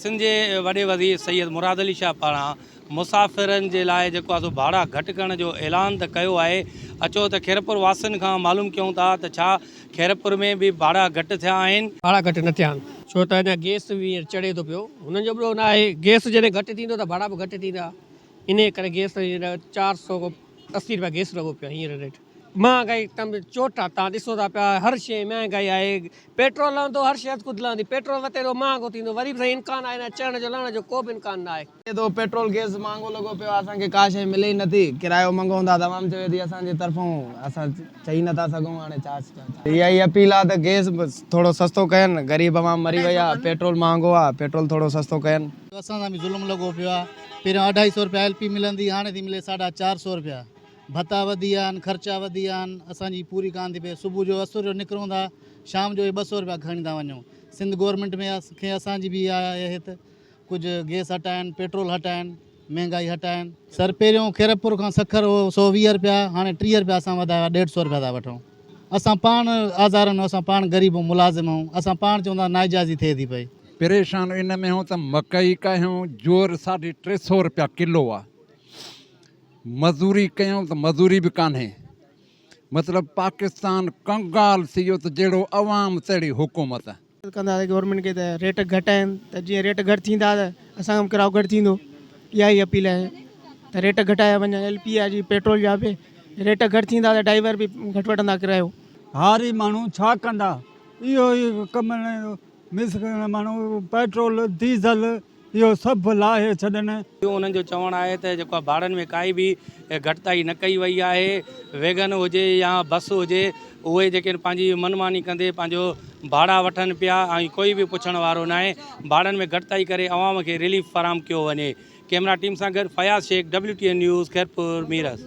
सिंध जे वॾे वज़ीर सैयद मुराद अली शाह पारां मुसाफ़िरनि जे लाइ जेको आहे सो भाड़ा घटि करण जो ऐलान त कयो आहे। अचो त खैरपुर वासियुनि खां मालूम कयूं था त छा खैरपुर में बि भाड़ा घटि थिया आहिनि। भाड़ा घटि न थिया आहिनि छो त अञा गैस बि चढ़े थो पियो। हुननि जो ॿियो न आहे, गैस जॾहिं घटि थींदो त भाड़ा बि घटि थींदा। इन करे गैस 480 रुपया गैस लॻो पियो आहे हींअर रेट। महांगाई एकदमि चोट आहे। तव्हां ॾिसो था पिया हर शइ महांगाई आहे। पेट्रोल हलंदो हर शइ कुदलंदी, पेट्रोल वते थो महांगो थींदो, वरी बि इम्कान आहे न चढ़ण जो लहण जो को बि इम्कान न आहे। तो पेट्रोल गैस महंगो लॻो पियो आहे, असांखे का शइ मिले ई नथी। किरायो मंगो हूंदा तमामु चए थी असांजे तरफ़ां, असां चई नथा सघूं। हाणे छा इहा ई अपील आहे त गैस थोरो सस्तो कयनि, ग़रीब अवाम मरी वई आहे। पेट्रोल महांगो आहे, पेट्रोल थोरो सस्तो कयनि। असां सां बि ज़ुल्म लॻो पियो आहे। पहिरियों 250 रुपया LP मिलंदी, हाणे थी मिले 450 रुपया। भत्ता वधी विया आहिनि, ख़र्चा वधी विया आहिनि, असांजी पूरी कान थी पए। सुबुह जो 80 निकिरूं था, शाम जो 200 रुपया खणी था वञूं। सिंध गवर्नमेंट में खे असांजी बि आहे हिते कुझु गैस हटाइनि, पेट्रोल हटाइनि, महांगाई हटाइनि। सर पहिरियों खैरपुर खां सखर हो 120 रुपया, हाणे 30 रुपया असां वधाया, 150 रुपया था वठूं। असां पाण आज़ारनि, असां पाण ग़रीब मुलाज़िम आहियूं, असां पाण चवंदा नाइजाइज़ी थिए थी पई। परेशान इन में हूँ त मकई कयूं जोर 350 रुपया किलो आहे। मज़दूरी कयूं त मज़दूरी बि कान्हे। मतिलबु पाकिस्तान कंगाल थी वियो त जहिड़ो अवाम तहिड़ी हुकूमत कंदा गवर्नमेंट खे त रेट घटाइनि, त जीअं रेट घटि थींदा त असांजो किरायो घटि थींदो। इहा ई अपील आहे त रेट घटाया वञनि। LP आहे जी, पेट्रोल जा बि रेट घटि थींदा त ड्राइवर बि घटि वठंदा किरायो। हारी माण्हू छा कंदा, इहो ई कमु मिस माण्हू पेट्रोल डीज़ल इहो सभु लाहे छॾनि। उन्हनि जो चवणु आहे त जेको आहे भाड़नि में काई बि घटिताई न कई वई आहे। वैगन हुजे या बस हुजे, उहे जेके पंहिंजी मनमानी कंदे पंहिंजो भाड़ा वठनि पिया ऐं कोई बि पुछण वारो न आहे। भाड़नि में घटिताई करे अवाम खे रिलीफ फराहम कयो वञे। कैमरा टीम सां गॾु फयाज़ शेख, WTN न्यूज़, खैरपुर, मीरठ।